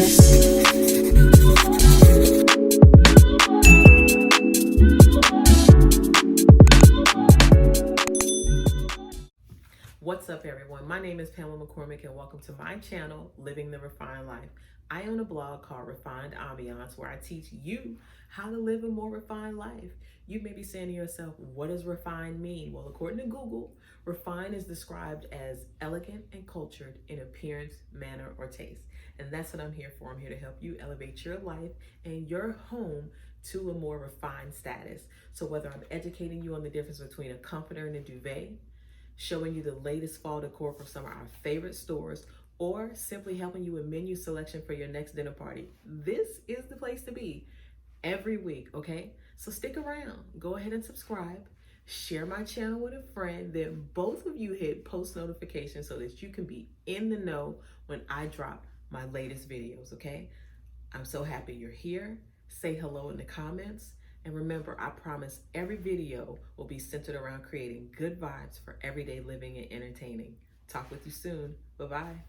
What's up, everyone? My name is Pamela McCormick, and welcome to my channel, Living the Refined Life. I own a blog called Refined Ambiance, where I teach you how to live a more refined life. You may be saying to yourself, what does refined mean? Well, according to Google, refined is described as elegant and cultured in appearance, manner, or taste. And that's what I'm here for. I'm here to help you elevate your life and your home to a more refined status. So whether I'm educating you on the difference between a comforter and a duvet, showing you the latest fall decor from some of our favorite stores, or simply helping you with menu selection for your next dinner party, this is the place to be every week, okay? So stick around, go ahead and subscribe, share my channel with a friend, then both of you hit post notifications so that you can be in the know when I drop my latest videos, okay? I'm so happy you're here. Say hello in the comments. And remember, I promise every video will be centered around creating good vibes for everyday living and entertaining. Talk with you soon. Bye-bye.